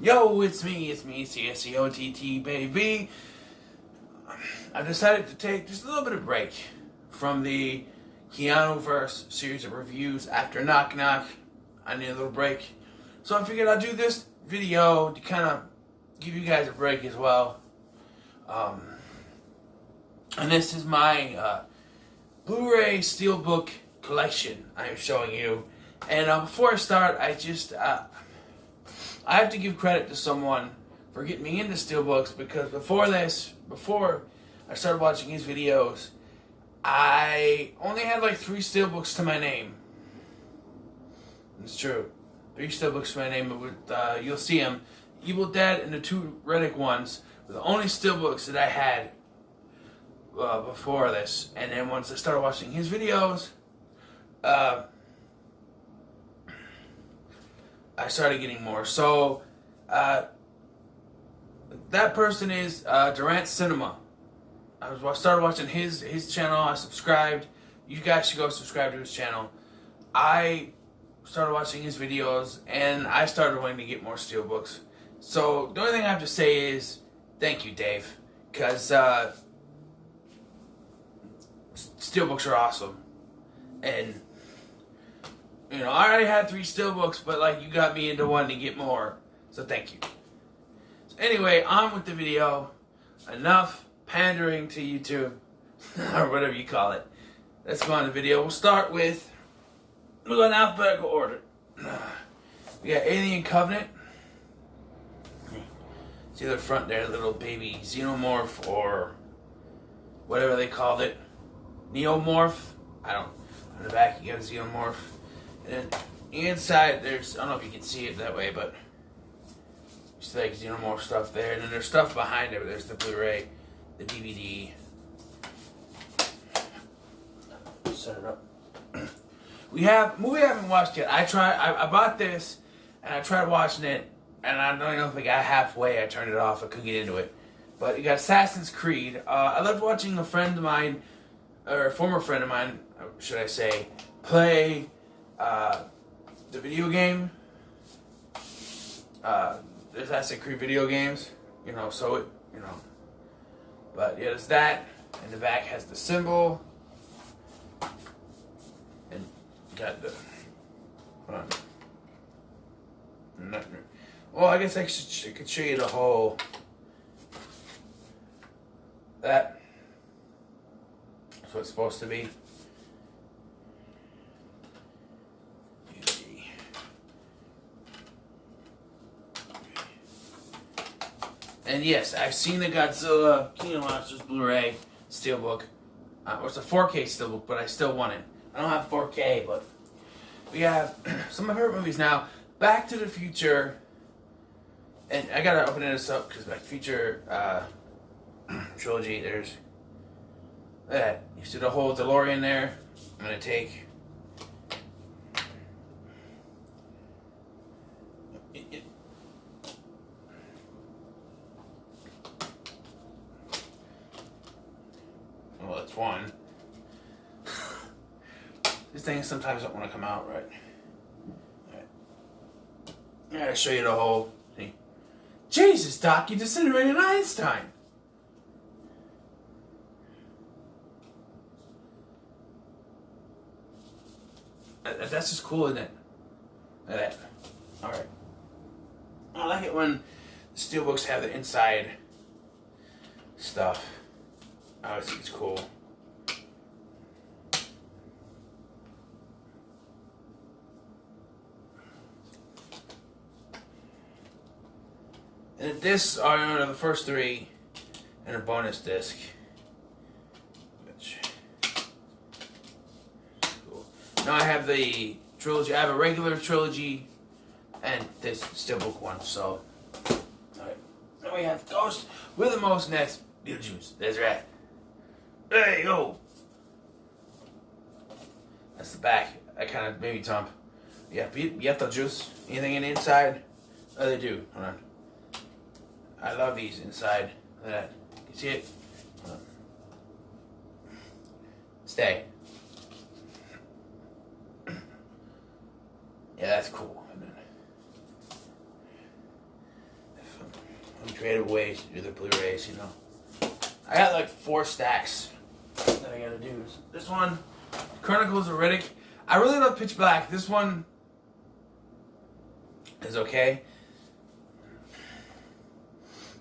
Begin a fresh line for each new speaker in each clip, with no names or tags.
Yo, it's me, CSEOTT, baby. I decided to take just a little bit of break from the Keanu-verse series of reviews after Knock Knock. I need a little break. So I figured I'd do this video to kind of give you guys a break as well. And this is my Blu Ray Steelbook Collection I am showing you. And before I start, I have to give credit to someone for getting me into Steelbooks, because before I started watching his videos, I only had like 3 Steelbooks to my name. It's true. 3 Steelbooks to my name. You'll see them. Evil Dead and the 2 Riddick ones were the only Steelbooks that I had before this. And then once I started watching his videos, I started getting more. So, that person is Durant Cinema. I started watching his channel. I subscribed. You guys should go subscribe to his channel. I started watching his videos, and I started wanting to get more Steelbooks. So, the only thing I have to say is, thank you, Dave. Because, Steelbooks are awesome. And you know, I already had 3 Steelbooks, but like, you got me into wanting to get more. So thank you. So anyway, on with the video. Enough pandering to YouTube, or whatever you call it. Let's go on the video. We'll start with, we'll go in alphabetical order. We got Alien Covenant. See the front there, little baby Xenomorph, or whatever they called it. Neomorph. On the back you got a Xenomorph. And then inside, I don't know if you can see it that way, but just like Xenomorph stuff there. And then there's stuff behind it. There's the Blu Ray, the DVD. Set it up. We have a movie I haven't watched yet. I bought this, and I tried watching it, and I don't know if I got halfway. I turned it off. I couldn't get into it. But you got Assassin's Creed. I loved watching a friend of mine, or a former friend of mine, should I say, play the video game, the Assassin's Creed video games, but yeah, there's that, and the back has the symbol, and got the, well, I guess I could show you the whole, that's what it's supposed to be. And yes, I've seen the Godzilla King of Monsters Blu Ray Steelbook. It's a 4K Steelbook, but I still want it. I don't have 4K, but we have some of my favorite movies now. Back to the Future. And I gotta open this up because Back to the Future trilogy, there's that. You see the whole DeLorean there? I'm gonna take. Well, that's one. These things sometimes don't want to come out right. Alright. I gotta show you the whole. See? Jesus, Doc, you disintegrated Einstein! That's just cool, isn't it? Look at that. Alright. I like it when the Steelbooks have the inside stuff. I always think it's cool. And the discs are the first 3 and a bonus disc. Which, cool. Now I have the trilogy. I have a regular trilogy and this Steelbook one. So, alright. Now we have Ghost with the most next Beetlejuice. That's right. Hey, yo! That's the back. I kind of maybe Tom. Yeah, Beetlejuice. Anything in the inside? Oh, they do. Hold on. I love these inside. Look at that. You see it? Stay. Yeah, that's cool. creative ways to do the Blu-rays, you know. I got like 4 stacks that I gotta do. This one, Chronicles of Riddick. I really love Pitch Black. This one is okay.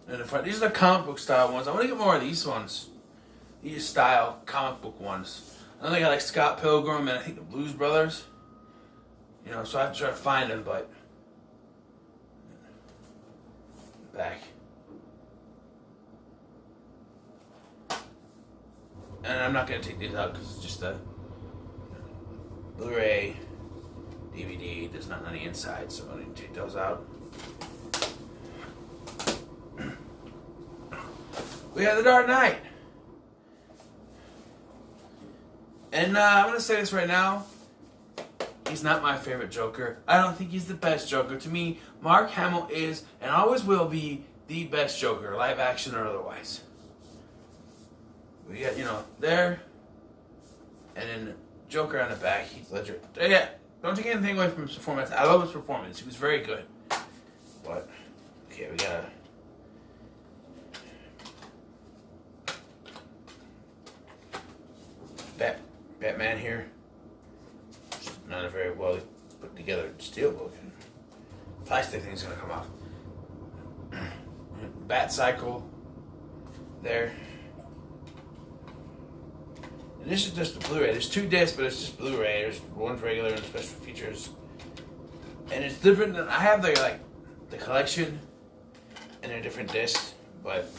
And the front, these are the comic book style ones. I want to get more of these ones. These style comic book ones. I know they got like Scott Pilgrim and I think the Blues Brothers. You know, so I have to try to find them, but back. And I'm not going to take these out because it's just a Blu-ray, DVD. There's nothing on the inside, so I'm going to take those out. We have The Dark Knight. And I'm going to say this right now. He's not my favorite Joker. I don't think he's the best Joker. To me, Mark Hamill is and always will be the best Joker, live action or otherwise. We got, you know, there. And then Joker on the back, Heath Ledger. Yeah, don't take anything away from his performance. I love his performance. He was very good. But, okay, we got Batman here. Not a very well put together steelbook. Plastic thing's gonna come off. Bat Cycle there. And this is just the Blu-ray. There's 2 discs, but it's just Blu-ray. There's one's regular and special features. And it's different than I have the collection and they're different discs, but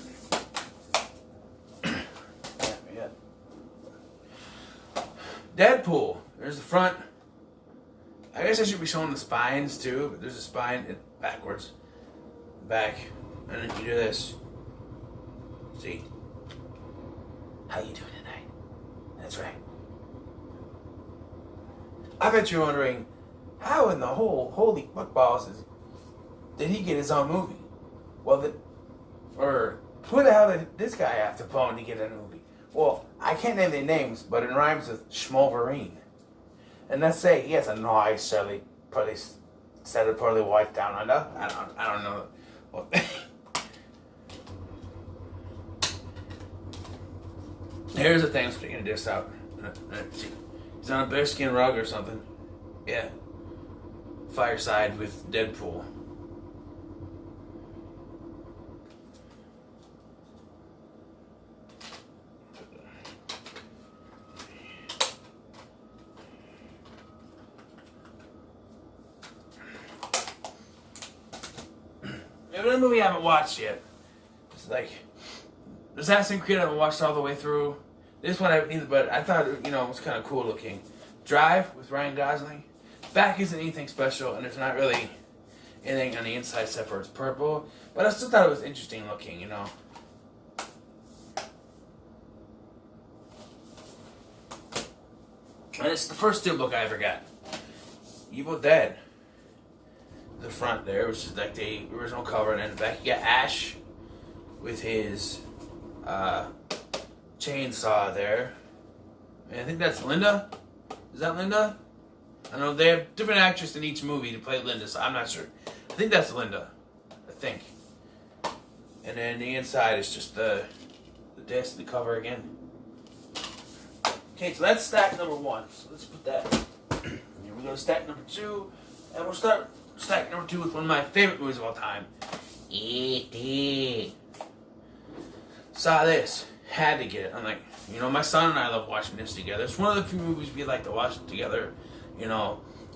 yeah. Deadpool. There's the front. I guess I should be showing the spines too, but there's a spine backwards, back, and then you do this. See? How you doing tonight? That's right. I bet you're wondering, how in the holy fuckballs did he get his own movie? Well, who the hell did this guy have to bone to get a movie? Well, I can't name their names, but it rhymes with Schmolverine. And let's say he has a nice, silly, pearly white down under. I don't know. Well, here's the thing. Speaking of this out, he's on a bearskin rug or something. Yeah. Fireside with Deadpool. Another movie I haven't watched yet. It's like Assassin's Creed I haven't watched all the way through. This one I haven't either, but I thought it was kind of cool looking. Drive with Ryan Gosling. Back isn't anything special, and there's not really anything on the inside except for it's purple. But I still thought it was interesting looking, you know. And it's the first steelbook I ever got. Evil Dead. The front there, which is like the original cover, and then the back you got Ash with his chainsaw there. And I think that's Linda. Is that Linda? I know they have different actresses in each movie to play Linda, so I'm not sure. I think that's Linda. I think. And then the inside is just the disc, the cover again. Okay, so that's stack number 1. So let's put that. Here we go to stack number 2, and we'll start stack number 2 with one of my favorite movies of all time. E.T. Saw this. Had to get it. I'm like, my son and I love watching this together. It's one of the few movies we like to watch together,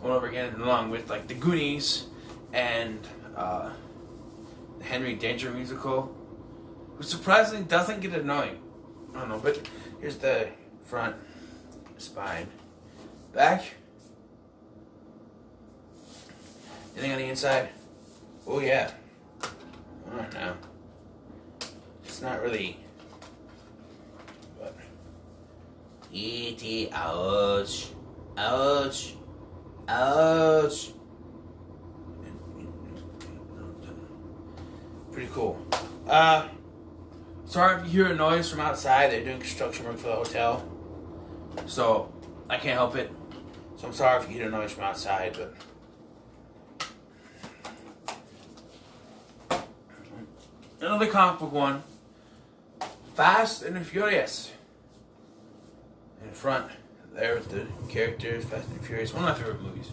over again, along with like The Goonies and the Henry Danger musical, which surprisingly doesn't get annoying. I don't know, but here's the front, spine, back. Anything on the inside? Oh yeah. I don't know. It's not really. But E.T. Ouch. Ouch. Ouch. Pretty cool. Sorry if you hear a noise from outside. They're doing construction work for the hotel. So I can't help it. So I'm sorry if you hear a noise from outside, but another comic book one. Fast and the Furious. In front, there with the characters, Fast and Furious. One of my favorite movies.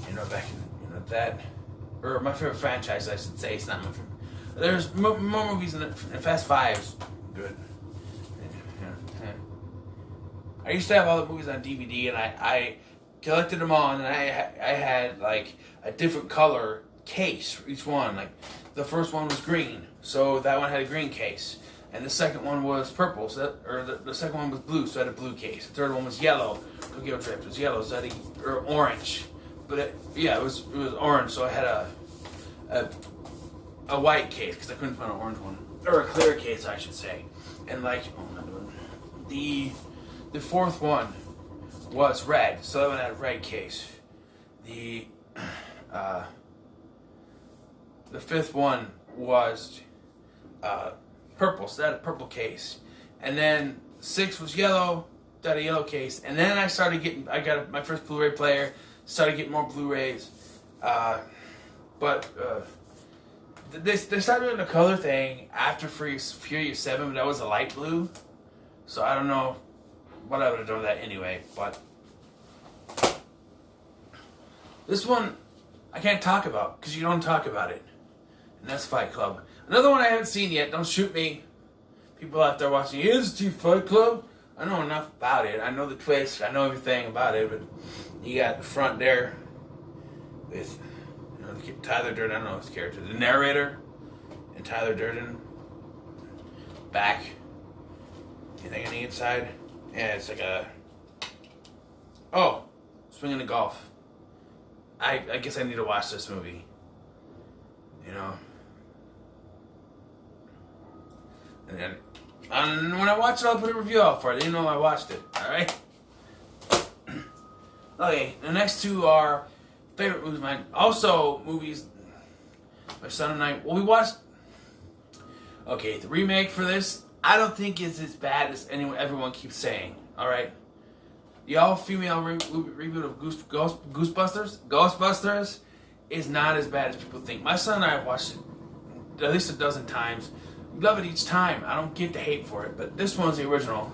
You know, back in, you know, that, or my favorite franchise, I should say. It's not my favorite. There's more movies in Fast Five's good. Yeah. I used to have all the movies on DVD, and I collected them all, and I had like a different color case for each one. Like the first one was green, so that one had a green case, and the second one was purple, so the second one was blue, so I had a blue case. The third one was yellow. Tokyo Drift was yellow, so I had or orange. But it was orange, so I had a white case because I couldn't find an orange one, or a clear case, I should say. And like the fourth one was red, so that one had a red case. The fifth one was purple, so that had a purple case. And then 6 was yellow, that had a yellow case. And then I got my first Blu Ray player, started getting more Blu Rays. They started doing the color thing after Furious 7, but that was a light blue. So I don't know what I would have done with that anyway, but this one I can't talk about because you don't talk about it. And that's Fight Club. Another one I haven't seen yet, don't shoot me. People out there watching, is it Fight Club? I know enough about it. I know the twist, I know everything about it, but you got the front there with Tyler Durden, I don't know his character, the narrator, and Tyler Durden. Back, anything on the inside? Yeah, it's like swinging the golf. I guess I need to watch this movie. You know. And then, when I watch it, I'll put a review out for it. I didn't know I watched it. Alright? Okay, the next two are favorite movies of mine. Also, movies my son and I, we watched. Okay, the remake for this, I don't think is as bad as everyone keeps saying. Alright? The all-female reboot of Ghostbusters? Ghostbusters is not as bad as people think. My son and I have watched it at least a dozen times. We love it each time. I don't get the hate for it, but this one's the original.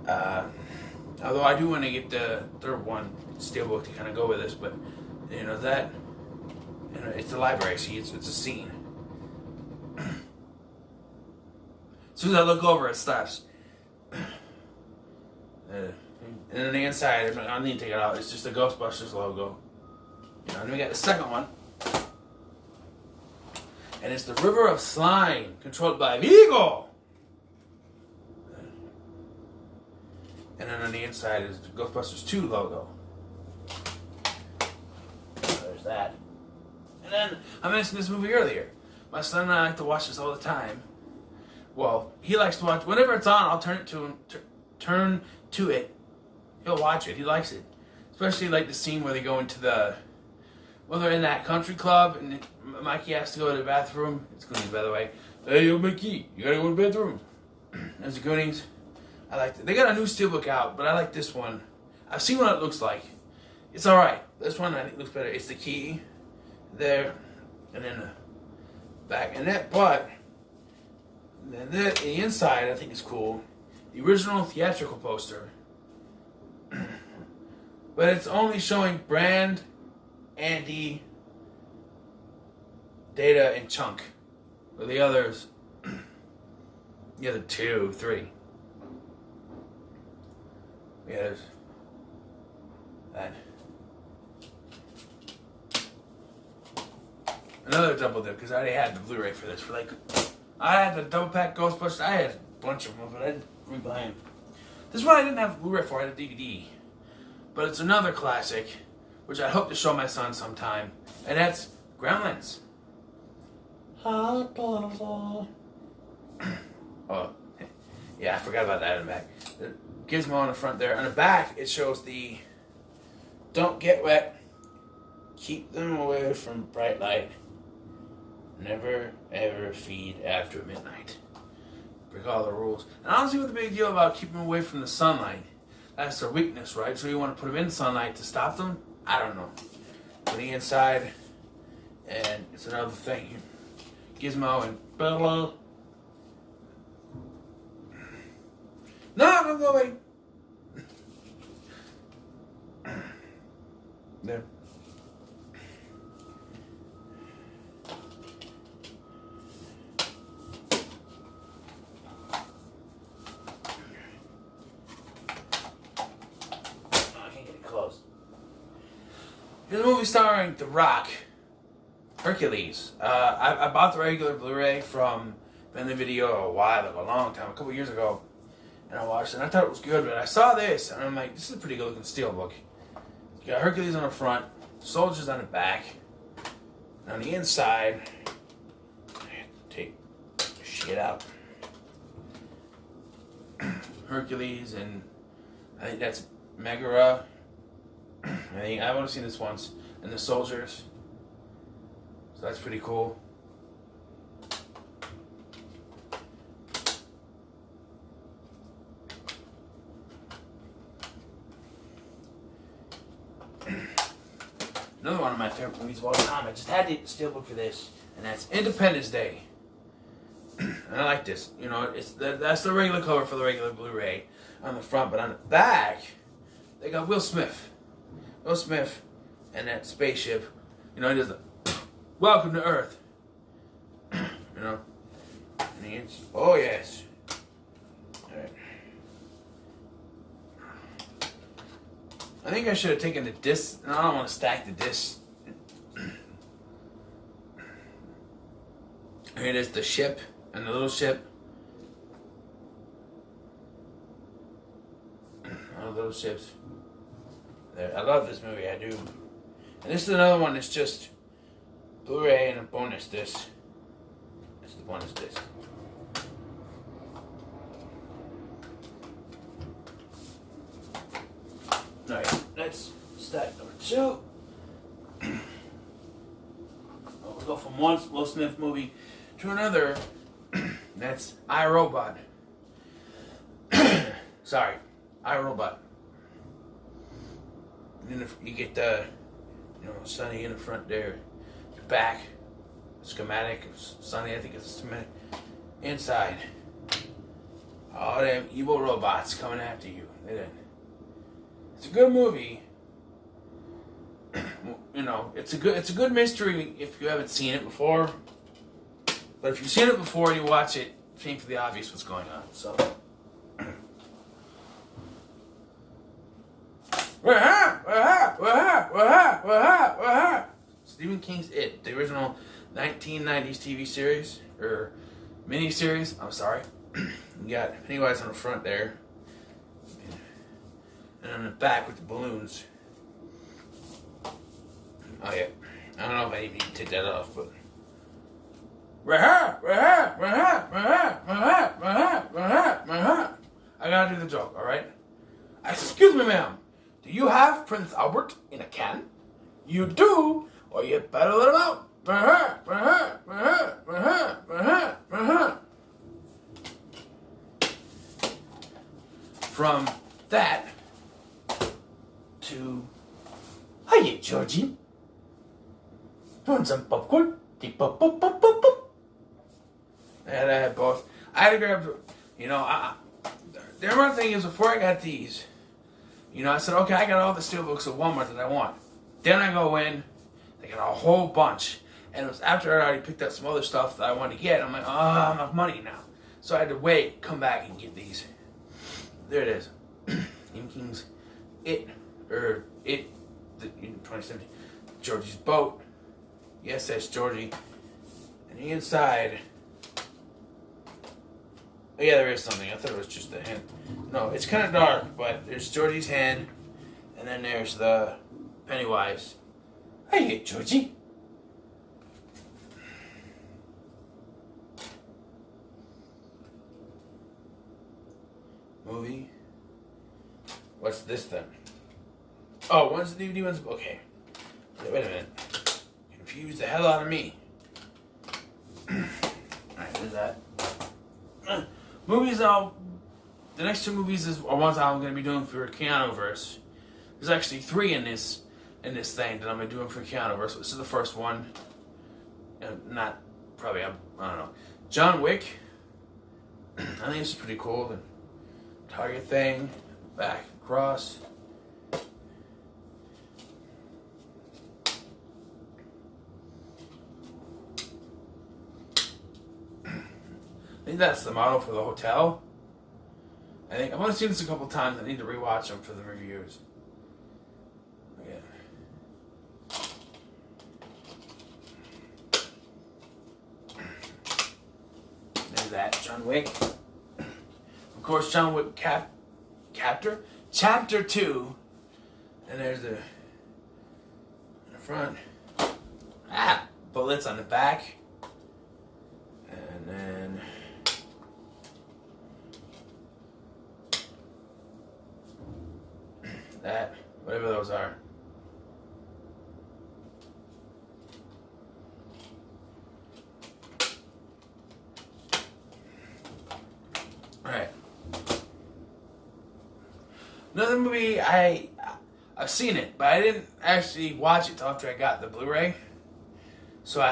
Although I do want to get the third one, Steelbook, to kind of go with this, but it's the library. See, it's a scene. As soon as I look over, it stops. And on the inside, I don't need to take it out. It's just the Ghostbusters logo. And we got the second one. And it's the River of Slime, controlled by Vigo. And then on the inside is the Ghostbusters 2 logo. There's that. And then, I mentioned this movie earlier. My son and I like to watch this all the time. Well, he likes to watch, whenever it's on, I'll turn it to him, turn to it. He'll watch it. He likes it. Especially like the scene where they go into they're in that country club and Mikey has to go to the bathroom. It's Goonies, by the way. Hey, yo, Mikey, you gotta go to the bathroom. There's the Goonies. I like it. They got a new Steelbook out, but I like this one. I've seen what it looks like. It's alright. This one I think looks better. It's the key there, and then the back. And that, but then the inside I think is cool. The original theatrical poster. But it's only showing Brand, Andy, Data, and Chunk. Or the others, the other 2, 3. Yeah, there's that. Another double dip, because I already had the Blu Ray for this. I had the double pack Ghostbusters. I had a bunch of them, but I didn't rebuy them. This one I didn't have a Blu Ray for, I had a DVD. But it's another classic, which I hope to show my son sometime, and that's Gremlins. Oh, yeah, I forgot about that in the back. The gizmo on the front there. On the back, it shows the don't get wet, keep them away from bright light, never ever feed after midnight. Break all the rules. And I don't see what the big deal about keeping them away from the sunlight. That's their weakness, right? So you want to put them in sunlight to stop them? I don't know. On the inside, and it's another thing. Gizmo and Bella. No, don't go away. There. Here's a movie starring The Rock, Hercules. I bought the regular Blu Ray from the video a long time, a couple years ago, and I watched it and I thought it was good, but I saw this and I'm like, this is a pretty good looking steelbook. You got Hercules on the front, soldiers on the back, and on the inside, take shit out. Hercules, and I think that's Megara. I've only seen this once, and the soldiers, so that's pretty cool. Another one of my favorite movies of all time. I just had the steelbook for this, and that's Independence Day. And I like this. You know, that's the regular cover for the regular Blu Ray on the front, but on the back, they got Will Smith and that spaceship, you know, he does the welcome to Earth. You know, and it's, oh yes. All right. I think I should have taken the disc. No, I don't want to stack the disc. Here it is, the ship and the little ship. All little ships. There. I love this movie, I do. And this is another one that's just Blu-ray and a bonus disc. It's the bonus disc. Alright, let's stack number 2. We'll go from one Will Smith movie to another. That's iRobot. Sorry, iRobot. You get the, you know, Sonny in the front there, the back, schematic of Sonny, I think it's a schematic, inside. All them evil robots coming after you. It's a good movie. You know, it's a good mystery if you haven't seen it before. But if you've seen it before and you watch it, it's painfully obvious what's going on. So. Stephen King's It, the original 1990s TV series, or mini-series, I'm sorry. You got Pennywise on the front there, and on the back with the balloons. Oh yeah, I don't know if I even need to take that off, but... I gotta do the joke, alright? Excuse me, ma'am. Do you have Prince Albert in a can? You do, or you better let him out. From that to, hiya, Georgie. Want some popcorn? And I had both. I had to grab, you know, the other thing is, before I got these, you know, I said, okay, I got all the steelbooks at Walmart that I want. Then I go in, they got a whole bunch. And it was after I already picked up some other stuff that I wanted to get. I'm like, oh, I don't have money now. So I had to wait, come back and get these. There it is. Stephen King's It, the 2017. Georgie's Boat. Yes, that's Georgie. And the inside. Oh, yeah, there is something. I thought it was just a hand. No, it's kind of dark, but there's Georgie's hand, and then there's the Pennywise. Hey, Georgie. Movie. What's this then? Oh, one's the DVD, one's... Okay. Wait a minute. Confused the hell out of me. Alright, there's that. Movies the next 2 movies are ones I'm going to be doing for Keanuverse. There's actually 3 in this thing that I'm going to be doing for Keanuverse. This is the first one. Not probably, I don't know. John Wick. I think this is pretty cool. The target thing, back across. I think that's the model for the hotel. I've only seen this a couple times. I need to rewatch them for the reviews. Again. There's that, John Wick. Of course, John Wick Chapter 2. And there's the front. Bullets on the back. And then that, whatever those are. Alright. Another movie, I've seen it, but I didn't actually watch it till after I got the Blu Ray. So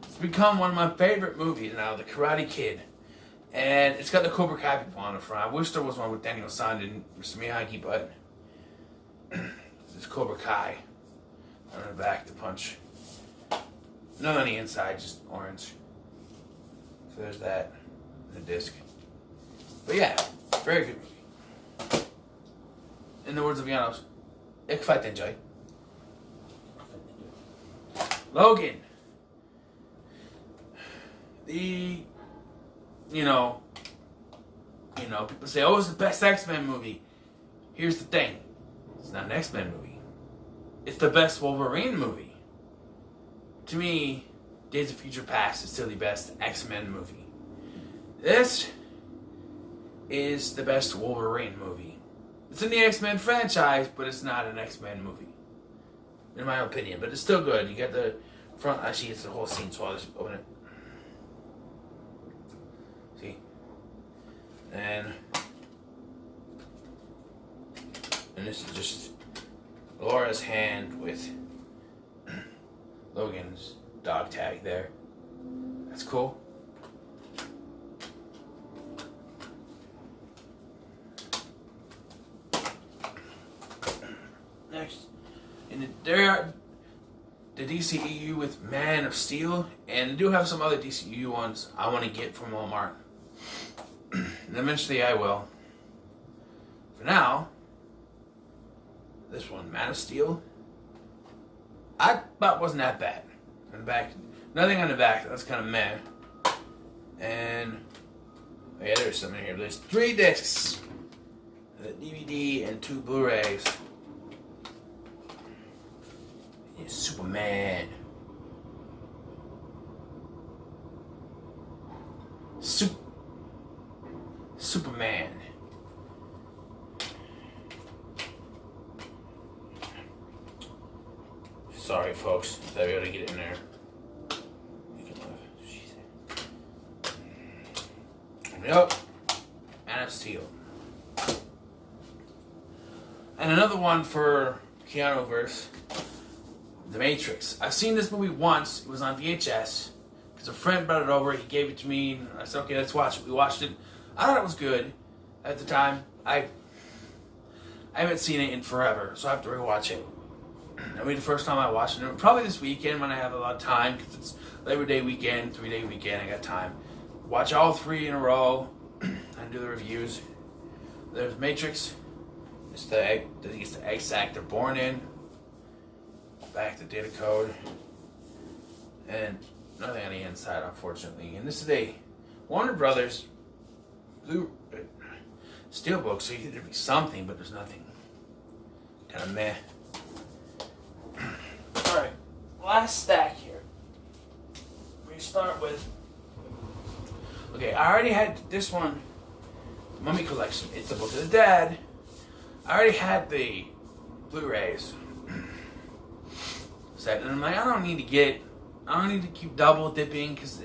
it's become one of my favorite movies now, The Karate Kid. And it's got the Cobra Kai people on the front. I wish there was one with Daniel San and Mr. Miyagi, but there's Cobra Kai on the back to punch. None on the inside, just orange. So there's that, the disc. But yeah, very good movie. In the words of Janos, ik fight enjoy. Logan. People say, oh, it's the best X-Men movie. Here's the thing. It's not an X-Men movie. It's the best Wolverine movie. To me, Days of Future Past is still the best X-Men movie. This is the best Wolverine movie. It's in the X-Men franchise, but it's not an X-Men movie. In my opinion. But it's still good. You got the front. Actually, it's the whole scene, so I'll just open it. See? And this is just Laura's hand with Logan's dog tag there. That's cool. Next, the DCEU with Man of Steel, and I do have some other DCEU ones I want to get from Walmart. And eventually I will. For now, this one, Man of Steel, I thought wasn't that bad. On the back, nothing on the back, that's kind of meh. And, oh yeah, there's some in here. There's 3 discs, the DVD and 2 Blu Rays. Yeah, Superman. Superman. Sorry, folks. I'll be able to get in there. Yep. Man of Steel. And another one for Keanu verse. The Matrix. I've seen this movie once. It was on VHS. Because a friend brought it over. He gave it to me. And I said, okay, let's watch it. We watched it. I thought it was good at the time. I haven't seen it in forever, so I have to rewatch it. I mean, the first time I watched it, probably this weekend when I have a lot of time, because it's Labor Day weekend, 3-day weekend, I got time. Watch all 3 in a row and do the reviews. There's Matrix. It's the egg sac they're born in. Back to data code. And nothing on the inside, unfortunately. And this is a Warner Brothers Steelbook, so you think there'd be something, but there's nothing. Kind of meh. Alright, last stack here. We start with... Okay, I already had this one, Mummy Collection. It's the Book of the Dead. I already had the Blu Rays set, and I'm like, I don't need to keep double dipping, because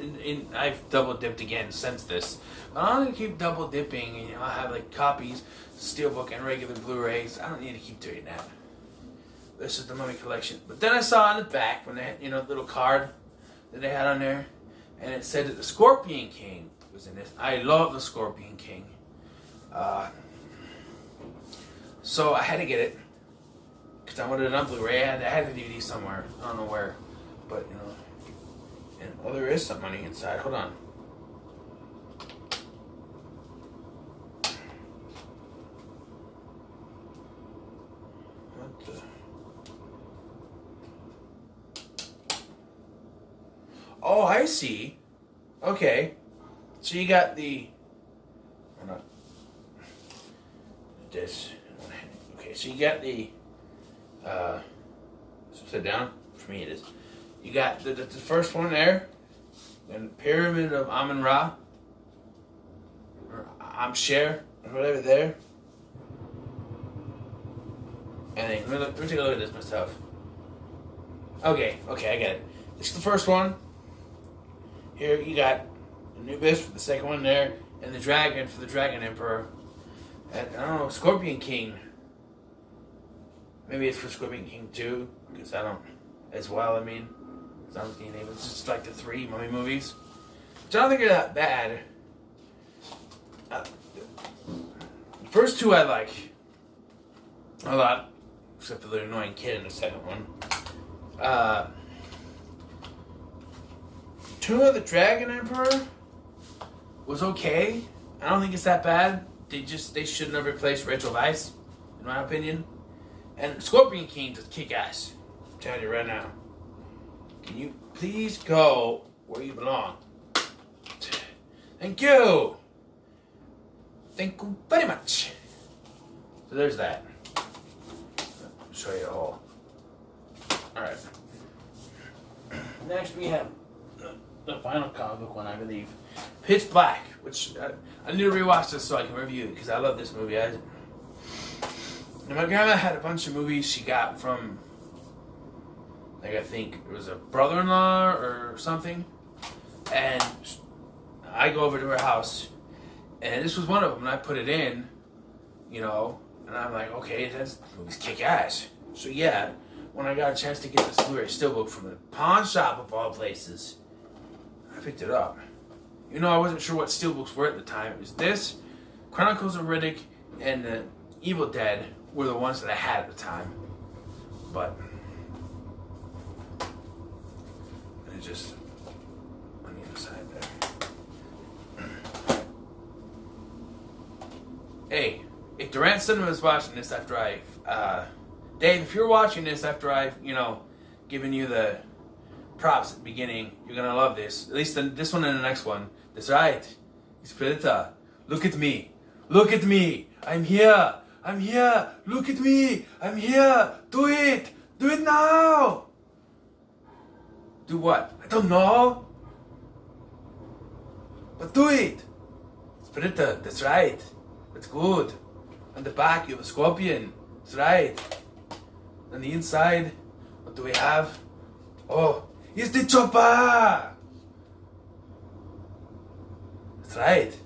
I've double dipped again since this. But I don't need to keep double dipping, and I have like copies, Steelbook and regular Blu Rays. I don't need to keep doing that. This is the Mummy Collection. But then I saw on the back, when they had, little card, that they had on there, and it said that the Scorpion King was in this. I love the Scorpion King. So I had to get it because I wanted it on Blu Ray. I had the DVD somewhere. I don't know where, but you know. And oh, there is some money inside. Hold on. What the? Oh, I see. Okay. So you got the. Hold on. This. Okay, so you got the. Sit down. For me, it is. You got the first one there, and the Pyramid of Amun-Ra, or Amsher, or whatever there. And then let me take a look at this myself. Okay, I got it. This is the first one. Here you got Anubis for the second one there, and the dragon for the Dragon Emperor. And I don't know, Scorpion King. Maybe it's for Scorpion King 2, because I don't, as well, I mean. It's just like the 3 Mummy movies, which I don't think are that bad. The first 2 I like a lot, except for the annoying kid in the second one. 2 of the Dragon Emperor was okay. I don't think it's that bad. They shouldn't have replaced Rachel Weisz, in my opinion. And Scorpion King just kick ass. I'm telling you right now. Can you please go where you belong? Thank you. Thank you very much. So there's that. I'll show you all. Alright. Next we have the final comic book one, I believe. Pitch Black, which I need to rewatch this so I can review it because I love this movie. And my grandma had a bunch of movies she got from, like, I think it was a brother-in-law or something, and I go over to her house, and this was one of them, and I put it in, you know, and I'm like, okay, this movie's kick-ass. So yeah, when I got a chance to get this Blu Ray Steelbook from the pawn shop of all places, I picked it up. You know, I wasn't sure what Steelbooks were at the time. It was this, Chronicles of Riddick, and the Evil Dead were the ones that I had at the time, but just on the other side there. Hey, if Durant Cinema is watching this after Dave, if you're watching this after I've, you know, given you the props at the beginning, you're gonna love this. At least this one and the next one. That's right. It's Predator. Look at me. Look at me. I'm here. I'm here. Look at me. I'm here. Do it. Do it now. Do what? I don't know. But do it. It's Predator. That's right. That's good. On the back you have a scorpion. That's right. On the inside, what do we have? Oh, it's the chopper. That's right.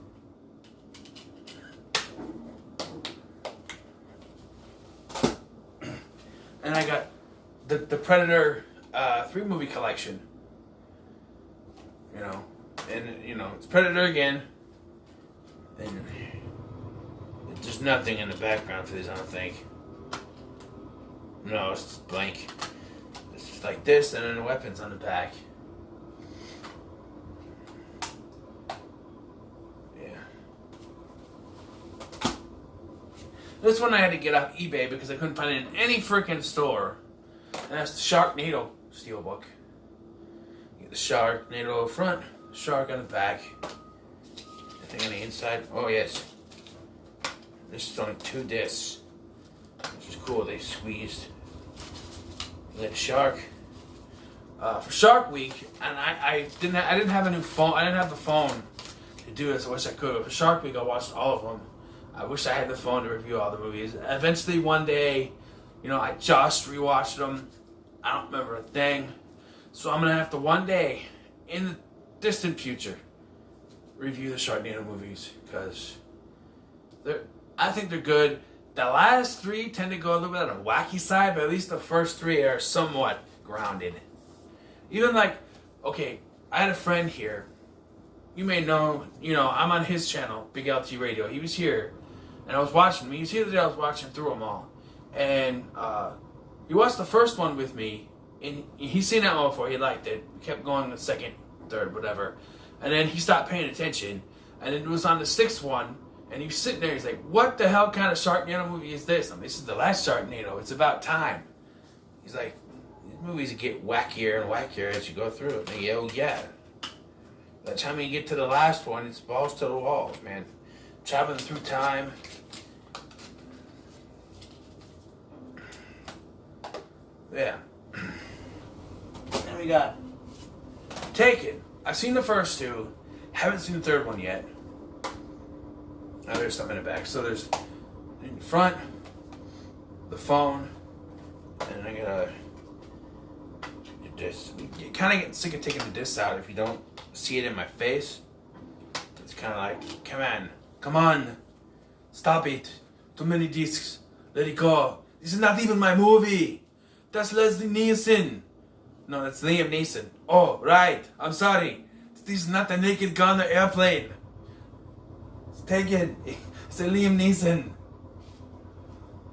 And I got the Predator 3 movie collection. You know, and you know, it's Predator again. And there's nothing in the background for this, I don't think. No, it's just blank. It's just like this, and then the weapons on the back. Yeah. This one I had to get off eBay because I couldn't find it in any freaking store. And that's the Sharknado Steelbook. You get the Sharknado front, shark on the back. Anything on the inside? Oh yes. This is only 2 discs, which is cool. They squeezed. Like shark. For Shark Week, and I didn't have a new phone. I didn't have the phone to do this. I wish I could. But for Shark Week, I watched all of them. I wish I had the phone to review all the movies. Eventually, one day, you know, I just rewatched them. I don't remember a thing. So I'm gonna have to one day, in the distant future, review the Sharknado movies because I think they're good. The last 3 tend to go a little bit on a wacky side, but at least the first 3 are somewhat grounded. Even like okay, I had a friend here. You may know, I'm on his channel, Big LT Radio. He was here, and I was watching him. He was here the day I was watching through them all. And he watched the first one with me, and he's seen that one before. He liked it. We kept going the second, third, whatever. And then he stopped paying attention. And then it was on the sixth one, and he was sitting there. He's like, what the hell kind of Sharknado movie is this? I'm like, this is the last Sharknado. It's about time. He's like, these movies get wackier and wackier as you go through it. And oh, yeah. By the time you get to the last one, it's balls to the walls, man. Traveling through time. Yeah. Then we got Taken. I've seen the first two. Haven't seen the third one yet. Now there's something in the back. So there's in the front, the phone, and I gotta disc. You kind of get sick of taking the discs out if you don't see it in my face. It's kind of like, come on, stop it. Too many discs. Let it go. This is not even my movie. That's Leslie Nielsen. No, that's Liam Neeson. Oh, right. I'm sorry. This is not the Naked Gun airplane. It's Taken. It's a Liam Neeson.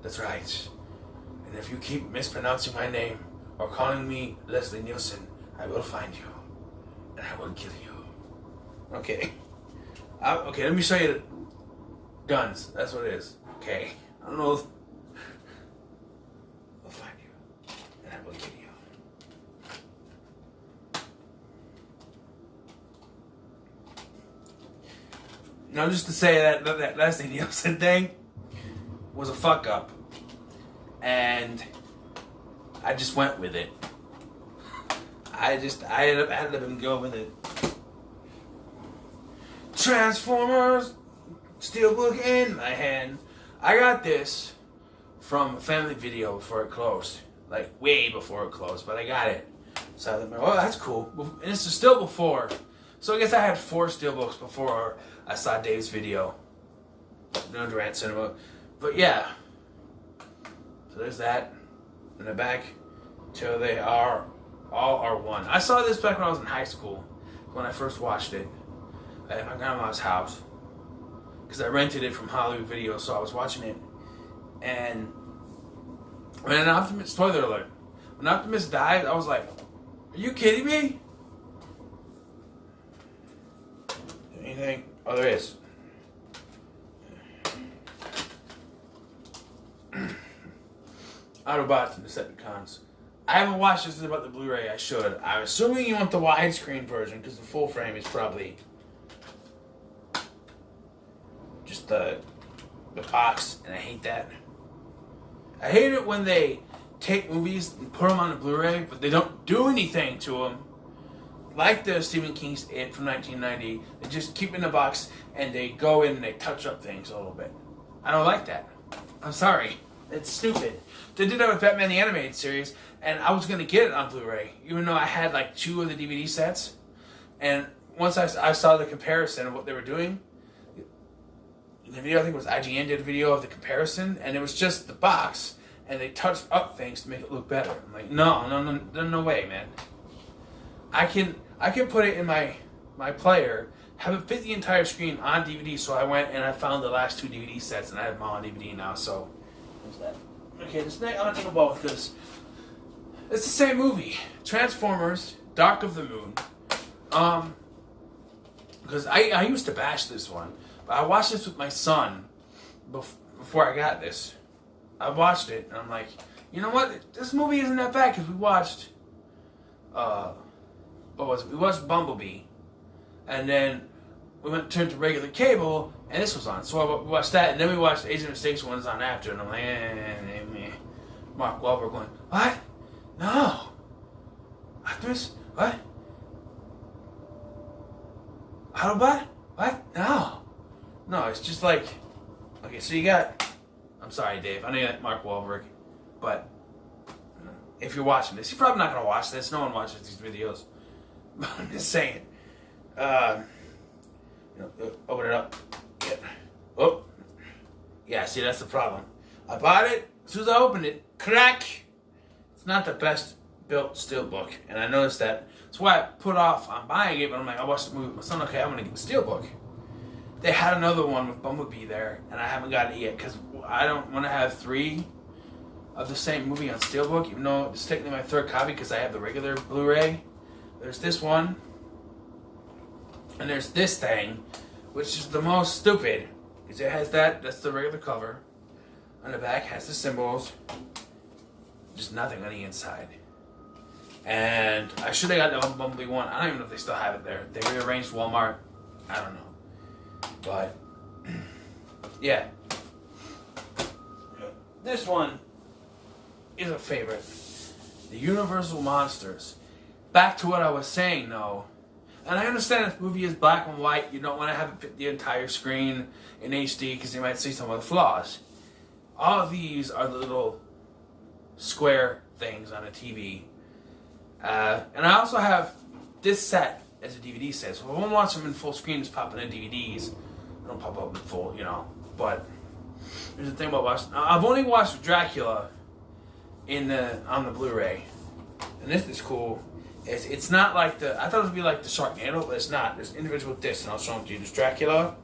That's right. And if you keep mispronouncing my name or calling me Leslie Nielsen, I will find you. And I will kill you. Okay. Okay, let me show you the guns. That's what it is. Okay. I don't know if I'll find you. And I will kill you. Now, just to say that Leslie Nielsen thing was a fuck up. And I just went with it. I ended up letting him go with it. Transformers, Steelbook in my hand. I got this from Family Video before it closed. Like, way before it closed, but I got it. So I thought, oh, that's cool. And this is still before. So I guess I had 4 Steelbooks before I saw Dave's video. No Durant Cinema. But yeah. So there's that. In the back. Till they are all are one. I saw this back when I was in high school. When I first watched it. At my grandma's house. Because I rented it from Hollywood Video, so I was watching it. And when an Optimus, spoiler alert, when Optimus died, I was like, are you kidding me? Anything? Oh, there is. Autobots and Decepticons. I haven't watched this about the Blu Ray. I should. I'm assuming you want the widescreen version because the full frame is probably just the box, and I hate that. I hate it when they take movies and put them on the Blu Ray, but they don't do anything to them. Like the Stephen King's It from 1990, they just keep it in the box and they go in and they touch up things a little bit. I don't like that. I'm sorry. It's stupid. They did that with Batman the Animated Series, and I was going to get it on Blu-ray, even though I had like 2 of the DVD sets. And once I saw the comparison of what they were doing, the video, I think it was IGN, did a video of the comparison, and it was just the box, and they touched up things to make it look better. I'm like, no way, man. I can put it in my player, have it fit the entire screen on DVD. So I went and I found the last 2 DVD sets, and I have them all on DVD now. So there's that. Okay, this next I'm gonna think about because it's the same movie, Transformers: Dark of the Moon. Because I used to bash this one, but I watched this with my son before I got this. I watched it and I'm like, you know what? This movie isn't that bad because we watched. What was it? We watched Bumblebee, and then we turned to regular cable, and this was on. So we watched that, and then we watched Agent of Mistakes ones on after, and I'm like, Mark Wahlberg going, what? No. Optimus? What? Autobot? What? No. No, it's just like, okay, so you got, I'm sorry, Dave, I know you like Mark Wahlberg, but if you're watching this, you're probably not going to watch this. No one watches these videos. But I'm just saying. Open it up. Yeah. Oh. Yeah, see, that's the problem. I bought it. As soon as I opened it, crack. It's not the best built Steelbook, and I noticed that. That's why I put off on buying it, but I'm like, I watched the movie with my son, okay, I'm going to get the Steelbook. They had another one with Bumblebee there, and I haven't got it yet, because I don't want to have 3 of the same movie on Steelbook, even though it's technically my 3rd copy, because I have the regular Blu Ray. There's this one, and there's this thing, which is the most stupid, because it has that's the regular cover. On the back has the symbols, just nothing on the inside. And I should have got the Bumblebee one. I don't even know if they still have it there. They rearranged Walmart. I don't know. But, yeah. This one is a favorite. The Universal Monsters. Back to what I was saying, though. And I understand this movie is black and white. You don't want to have it fit the entire screen in HD because you might see some of the flaws. All of these are the little square things on a TV. And I also have this set as a DVD set. So if I want to watch them in full screen, just pop in the DVDs. They don't pop up in full, you know. But here's the thing about watching. I've only watched Dracula on the Blu Ray. And this is cool. It's not like I thought it would be like the Sharknado, but it's not. There's individual discs, and I'll show them to you. There's Dracula,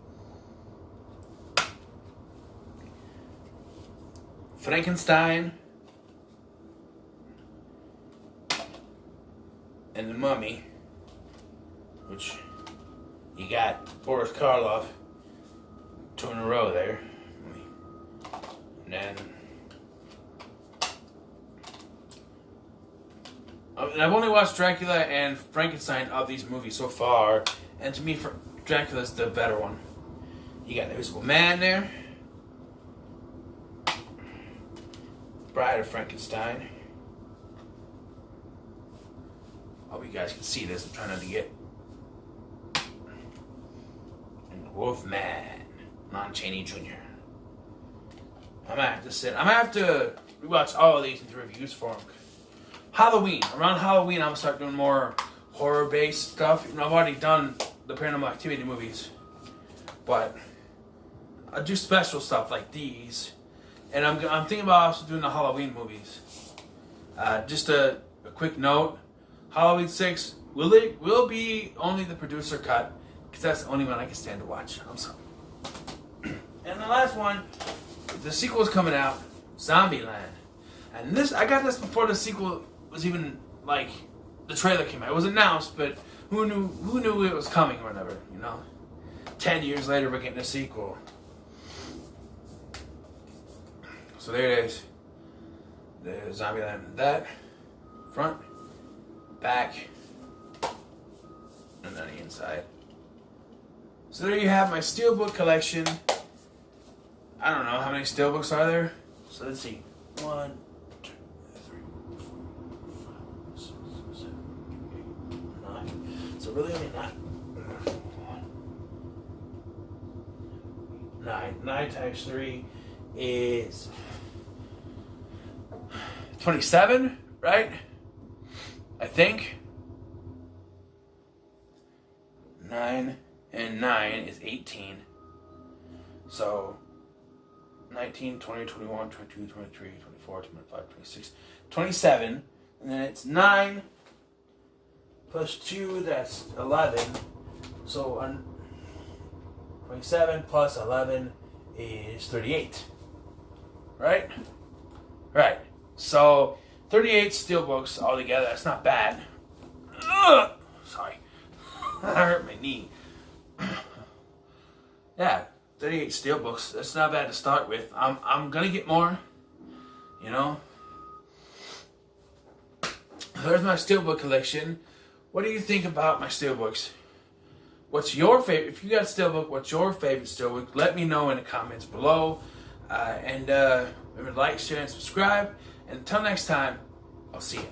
Frankenstein, and the Mummy, which you got Boris Karloff 2 in a row there. And then I've only watched Dracula and Frankenstein of these movies so far, and to me, Dracula's the better one. You got the Invisible Man there, Bride of Frankenstein. Hope you guys can see this. I'm trying not to get. And the Wolfman, Lon Chaney Jr. I'm gonna have to rewatch all of these and do reviews for them. Halloween. Around Halloween, I'm gonna start doing more horror-based stuff. You know, I've already done the Paranormal Activity movies, but I do special stuff like these. And I'm thinking about also doing the Halloween movies. Just a quick note: Halloween 6 will be only the producer cut, because that's the only one I can stand to watch. I'm sorry. And the last one, the sequel is coming out, Zombieland. And I got this before the sequel was even, like, the trailer came out. It was announced, but who knew it was coming or whatever, you know? 10 years later, we're getting a sequel. So there it is. The Zombieland. That, front, back, and then the inside. So there you have my Steelbook collection. I don't know how many Steelbooks are there. So let's see. 1, 2, 3, 4, 5, 6, 7, 8, 9. So really only 9. 9. 9 times 3 is 27, right? I think. 9 and 9 is 18. So 19, 20, 21, 22, 23, 24, 25, 26, 27. And then it's 9 plus 2, that's 11. So 27 plus 11 is 38. Right? Right. So 38 Steelbooks altogether. That's not bad. Ugh! Sorry. That hurt my knee. Yeah, 38 Steelbooks. That's not bad to start with. I'm gonna get more. You know. There's my Steelbook collection. What do you think about my Steelbooks? What's your favorite? If you got Steelbook, what's your favorite Steelbook? Let me know in the comments below. And remember to like, share, and subscribe. And until next time, I'll see you.